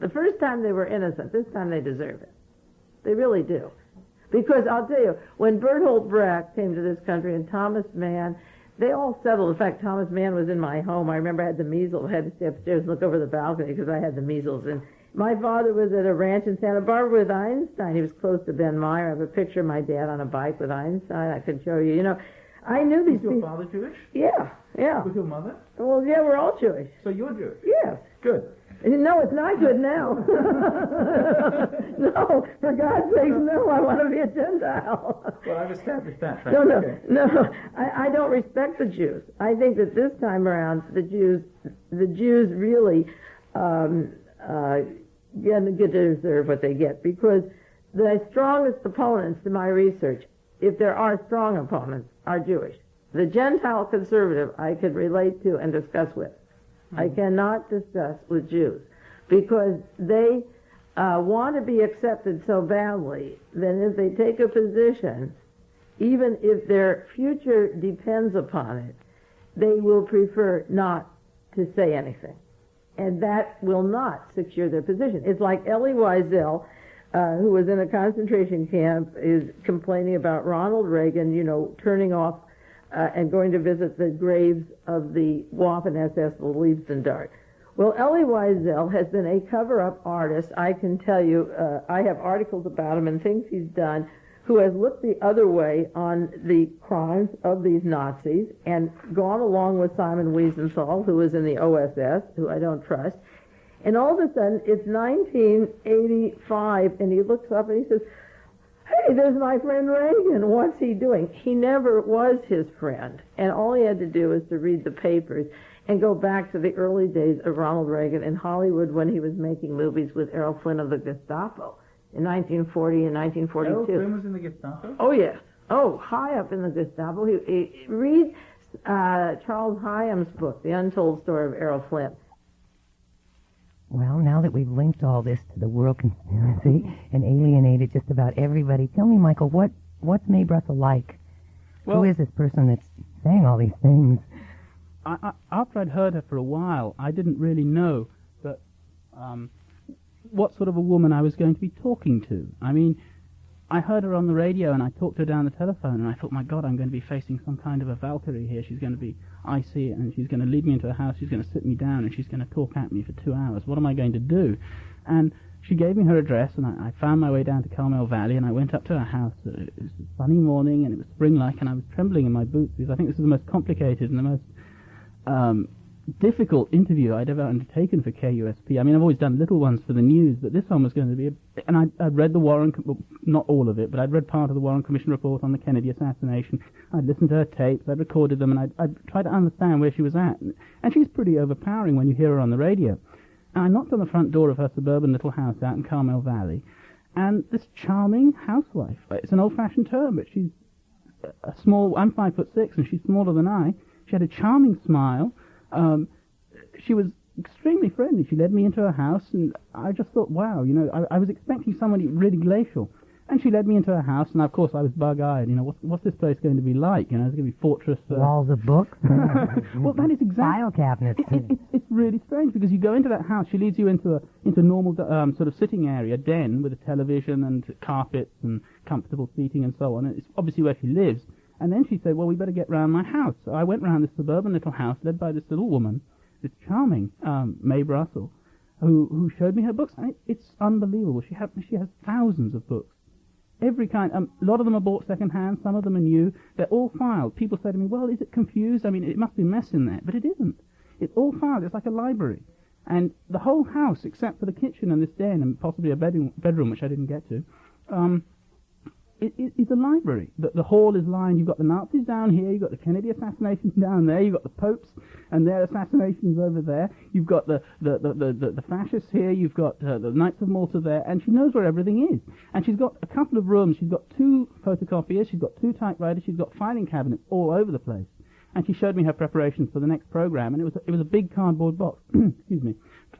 The first time they were innocent. This time they deserve it. They really do. Because I'll tell you, when Bertolt Brecht came to this country and Thomas Mann, they all settled. In fact, Thomas Mann was in my home. I remember I had the measles. I had to stay upstairs and look over the balcony because I had the measles. And my father was at a ranch in Santa Barbara with Einstein. He was close to Ben Meyer. I have a picture of my dad on a bike with Einstein. I could show you. You know, I knew these people. Was your father Jewish? Yeah. Was your mother? Well, yeah, we're all Jewish. So you're Jewish? Yes. Good. No, it's not good now. No, for God's sake, no, I want to be a Gentile. Well, I've established that fact. No, I don't respect the Jews. I think that this time around, the Jews really get to deserve what they get, because the strongest opponents to my research, if there are strong opponents, are Jewish. The Gentile conservative I could relate to and discuss with. I cannot discuss with Jews because they want to be accepted so badly that if they take a position, even if their future depends upon it, they will prefer not to say anything. And that will not secure their position. It's like Elie Wiesel, who was in a concentration camp, is complaining about Ronald Reagan, turning off and going to visit the graves of the Waffen-SS, the Leibstandarte. Well, Elie Wiesel has been a cover-up artist. I can tell you, I have articles about him and things he's done, who has looked the other way on the crimes of these Nazis and gone along with Simon Wiesenthal, who was in the OSS, who I don't trust. And all of a sudden, it's 1985, and he looks up and he says, "Hey, there's my friend Reagan. What's he doing?" He never was his friend, and all he had to do was to read the papers and go back to the early days of Ronald Reagan in Hollywood when he was making movies with Errol Flynn of the Gestapo in 1940 and 1942. Errol Flynn was in the Gestapo? Oh, yes. Oh, high up in the Gestapo. He read Charles Hyam's book, The Untold Story of Errol Flynn. Well, now that we've linked all this to the world conspiracy and alienated just about everybody, tell me, Michael, what's May Brussel like? Well, who is this person that's saying all these things? After I'd heard her for a while, I didn't really know that what sort of a woman I was going to be talking to. I mean, I heard her on the radio and I talked to her down the telephone and I thought, my God, I'm going to be facing some kind of a Valkyrie here. She's going to be icy and she's going to lead me into a house, she's going to sit me down and she's going to talk at me for 2 hours. What am I going to do? And she gave me her address and I found my way down to Carmel Valley and I went up to her house. It was a sunny morning and it was spring-like and I was trembling in my boots because I think this is the most complicated and the most difficult interview I'd ever undertaken for KUSP. I mean, I've always done little ones for the news, but this one was going to be and I'd read the Warren, well, not all of it, but I'd read part of the Warren Commission report on the Kennedy assassination. I'd listened to her tapes, I'd recorded them, and I'd tried to understand where she was at. And she's pretty overpowering when you hear her on the radio. And I knocked on the front door of her suburban little house out in Carmel Valley, and this charming housewife, it's an old-fashioned term, but she's a small, I'm 5'6", and she's smaller than I. She had a charming smile. She was extremely friendly. She led me into her house, and I just thought, wow, you know, I was expecting somebody really glacial. And she led me into her house, and of course I was bug-eyed. You know, what's this place going to be like? You know, it's going to be fortress. Walls of books. Well, that is exactly. File cabinets. It's really strange because you go into that house, she leads you into normal sort of sitting area, den with a television and carpets and comfortable seating and so on. And it's obviously where she lives. And then she said, well, we better get round my house. So I went round this suburban little house led by this little woman, this charming Mae Brussell, who showed me her books. And it's unbelievable. She has thousands of books. Every kind. A lot of them are bought second-hand. Some of them are new. They're all filed. People say to me, well, is it confused? I mean, it must be a mess in there. But it isn't. It's all filed. It's like a library. And the whole house, except for the kitchen and this den and possibly a bedroom, which I didn't get to, it's a library. The hall is lined. You've got the Nazis down here. You've got the Kennedy assassinations down there. You've got the popes and their assassinations over there. You've got the fascists here. You've got the Knights of Malta there. And she knows where everything is. And she's got a couple of rooms. She's got 2 photocopiers. She's got 2 typewriters. She's got filing cabinets all over the place. And she showed me her preparations for the next program. And it was a big cardboard box, excuse me,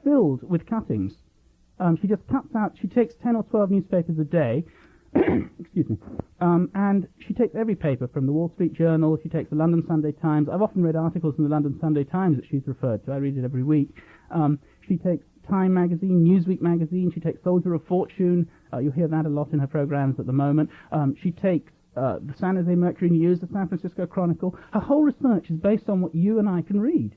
filled with cuttings. She just cuts out. She takes 10 or 12 newspapers a day. Excuse me. And she takes every paper from the Wall Street Journal. She takes the London Sunday Times. I've often read articles in the London Sunday Times that she's referred to. I read it every week. She takes Time magazine, Newsweek magazine. She takes Soldier of Fortune. You'll hear that a lot in her programs at the moment. She takes the San Jose Mercury News, the San Francisco Chronicle. Her whole research is based on what you and I can read.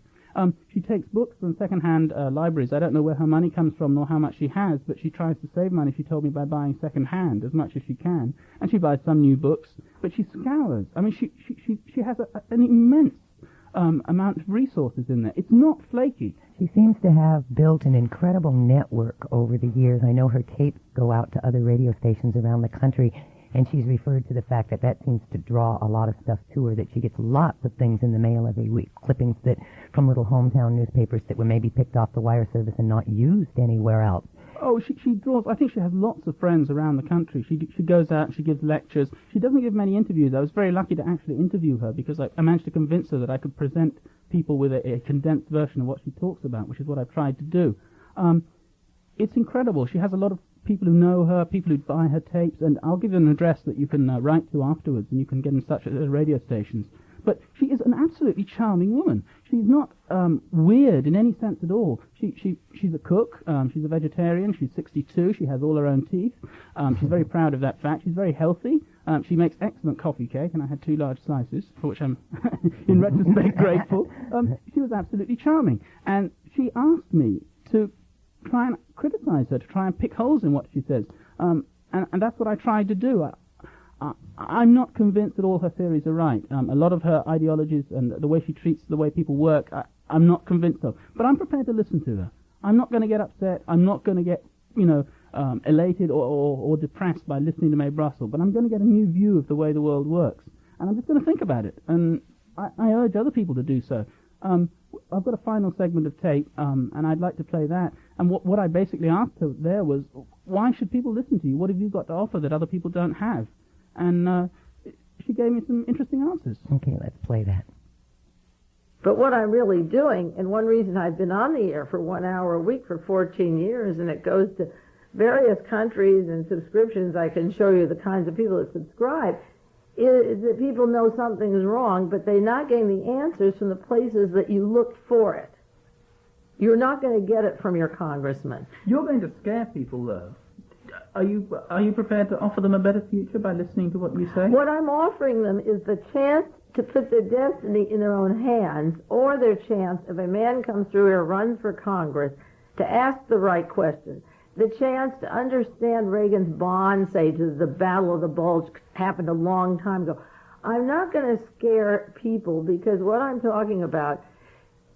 She takes books from second-hand libraries. I don't know where her money comes from nor how much she has, but she tries to save money, she told me, by buying second-hand as much as she can. And she buys some new books, but she scours. I mean, she has an immense amount of resources in there. It's not flaky. She seems to have built an incredible network over the years. I know her tapes go out to other radio stations around the country, and she's referred to the fact that seems to draw a lot of stuff to her, that she gets lots of things in the mail every week, clippings that from little hometown newspapers that were maybe picked off the wire service and not used anywhere else. Oh, she draws. I think she has lots of friends around the country. She goes out, she gives lectures. She doesn't give many interviews. I was very lucky to actually interview her because I managed to convince her that I could present people with a condensed version of what she talks about, which is what I've tried to do. It's incredible. She has a lot of people who know her, people who buy her tapes, and I'll give you an address that you can write to afterwards, and you can get in touch at the radio stations. But she is an absolutely charming woman. She's not weird in any sense at all. She's a cook. She's a vegetarian. She's 62. She has all her own teeth. She's very proud of that fact. She's very healthy. She makes excellent coffee cake, and I had 2 large slices, for which I'm, in retrospect, grateful. She was absolutely charming. And she asked me to try and criticize her, to try and pick holes in what she says. And that's what I tried to do. I'm not convinced that all her theories are right. A lot of her ideologies and the way she treats the way people work, I'm not convinced of. But I'm prepared to listen to her. I'm not going to get upset. I'm not going to get, elated or depressed by listening to Mae Brussell. But I'm going to get a new view of the way the world works. And I'm just going to think about it. And I urge other people to do so. I've got a final segment of tape, and I'd like to play that. And what I basically asked her there was, why should people listen to you? What have you got to offer that other people don't have? And she gave me some interesting answers. Okay, let's play that. But what I'm really doing, and one reason I've been on the air for 1 hour a week for 14 years, and it goes to various countries and subscriptions, I can show you the kinds of people that subscribe, is that people know something is wrong, but they're not getting the answers from the places that you looked for it. You're not going to get it from your congressman. You're going to scare people, though. Are you prepared to offer them a better future by listening to what you say? What I'm offering them is the chance to put their destiny in their own hands, or their chance, if a man comes through here, runs for Congress, to ask the right questions. The chance to understand Reagan's bond, say, to the Battle of the Bulge happened a long time ago. I'm not going to scare people, because what I'm talking about,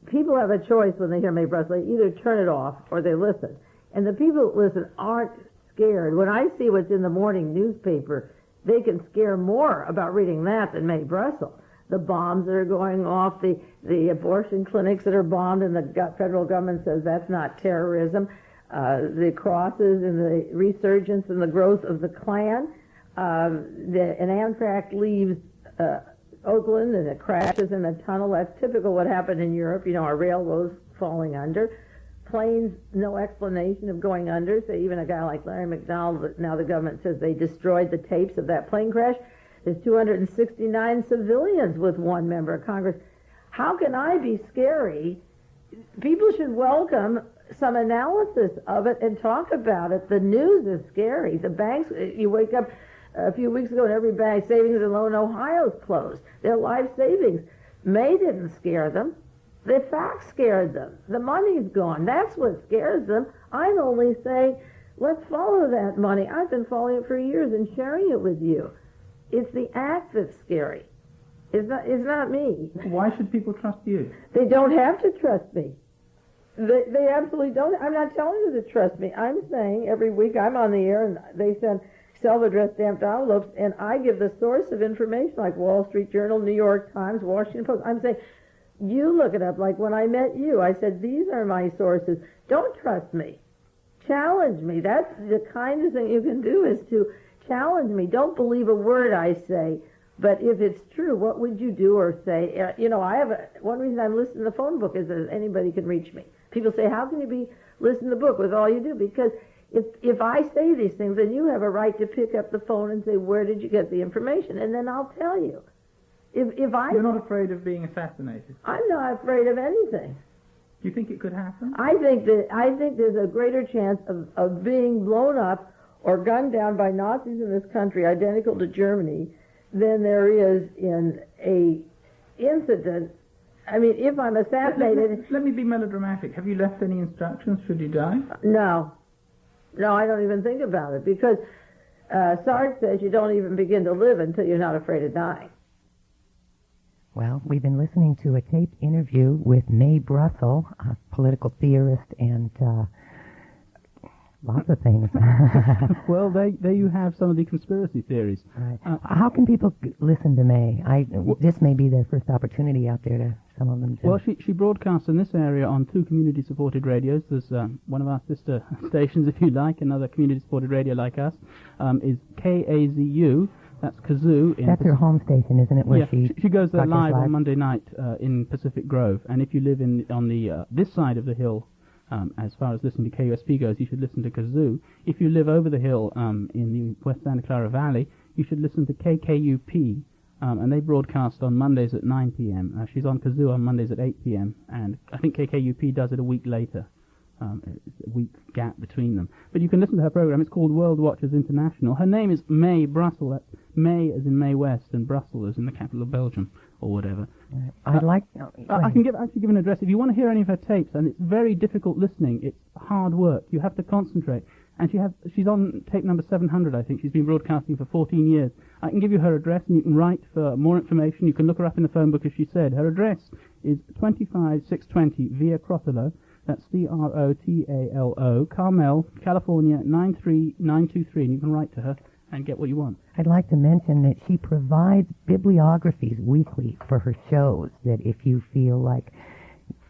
people have a choice when they hear May Brussel. They either turn it off or they listen. And the people that listen aren't scared. When I see what's in the morning newspaper, they can scare more about reading that than May Brussel. The bombs that are going off, the abortion clinics that are bombed, and the federal government says that's not terrorism. The crosses and the resurgence and the growth of the Klan. An Amtrak leaves Oakland and it crashes in a tunnel. That's typical what happened in Europe. Our railroads falling under. Planes, no explanation of going under. So even a guy like Larry McDonald, now the government says they destroyed the tapes of that plane crash. There's 269 civilians with one member of Congress. How can I be scary? People should welcome some analysis of it and talk about it. The news is scary. The banks, you wake up a few weeks ago and every bank, savings and loan in Ohio is closed. Their life savings. May didn't scare them. The facts scared them. The money's gone. That's what scares them. I'm only saying, let's follow that money. I've been following it for years and sharing it with you. It's the act that's scary. It's not me. Why should people trust you? They don't have to trust me. They absolutely don't. I'm not telling you to trust me. I'm saying every week I'm on the air and they send self-addressed stamped envelopes and I give the source of information like Wall Street Journal, New York Times, Washington Post. I'm saying, you look it up. Like when I met you, I said, these are my sources. Don't trust me. Challenge me. That's the kindest thing you can do, is to challenge me. Don't believe a word I say. But if it's true, what would you do or say? I have one reason I'm listening to the phone book is that anybody can reach me. People say, how can you listen to the book with all you do? Because if I say these things, then you have a right to pick up the phone and say, where did you get the information? And then I'll tell you. You're not afraid of being assassinated? I'm not afraid of anything. Do you think it could happen? I think there's a greater chance of being blown up or gunned down by Nazis in this country, identical to Germany, than there is in a incident. I mean, if I'm assassinated... Let me be melodramatic. Have you left any instructions should you die? No, I don't even think about it, because Sarge says you don't even begin to live until you're not afraid of dying. Well, we've been listening to a taped interview with Mae Brussell, a political theorist and lots of things. Well, there you have some of the conspiracy theories. Right. How can people listen to Mae? This may be their first opportunity out there to some of them. Well, she broadcasts in this area on 2 community-supported radios. There's one of our sister stations, if you like, another community-supported radio like us, is KAZU. That's Kazoo. That's her home station, isn't it? Where she goes there live on Monday night in Pacific Grove. And if you live on the this side of the hill, as far as listening to KUSP goes, you should listen to Kazoo. If you live over the hill in the West Santa Clara Valley, you should listen to KKUP. And they broadcast on Mondays at 9 p.m. She's on Kazoo on Mondays at 8 p.m. And I think KKUP does it a week later. It's a week gap between them. But you can listen to her program. It's called World Watchers International. Her name is Mae Brussell. That's May as in May West and Brussels as in the capital of Belgium. or whatever. I'd like... I can actually give an address. If you want to hear any of her tapes, and it's very difficult listening, it's hard work. You have to concentrate. And she's on tape number 700, I think. She's been broadcasting for 14 years. I can give you her address, and you can write for more information. You can look her up in the phone book, as she said. Her address is 25620 Via Crotalo. That's Crotalo, Carmel, California, 93923. And you can write to her and get what you want. I'd like to mention that she provides bibliographies weekly for her shows, that if you feel like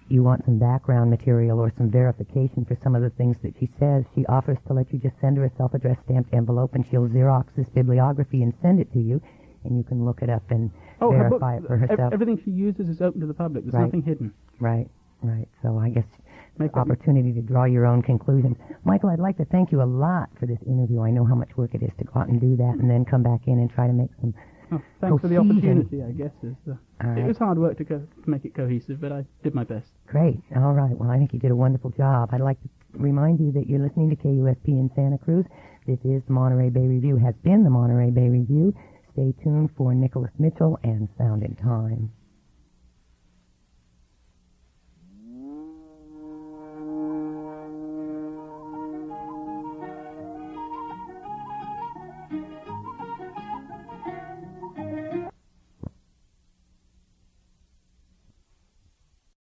you want some background material or some verification for some of the things that she says, she offers to let you just send her a self-addressed stamped envelope, and she'll Xerox this bibliography and send it to you, and you can look it up and verify it for herself. Everything she uses is open to the public. There's nothing hidden. Right. So I guess opportunity to draw your own conclusions. Michael, I'd like to thank you a lot for this interview. I know how much work it is to go out and do that and then come back in and try to make some thanks for the opportunity, I guess. It was hard work to make it cohesive, but I did my best. Great. All right. Well, I think you did a wonderful job. I'd like to remind you that you're listening to KUSP in Santa Cruz. This is the Monterey Bay Review, has been the Monterey Bay Review. Stay tuned for Nicholas Mitchell and Sound in Time.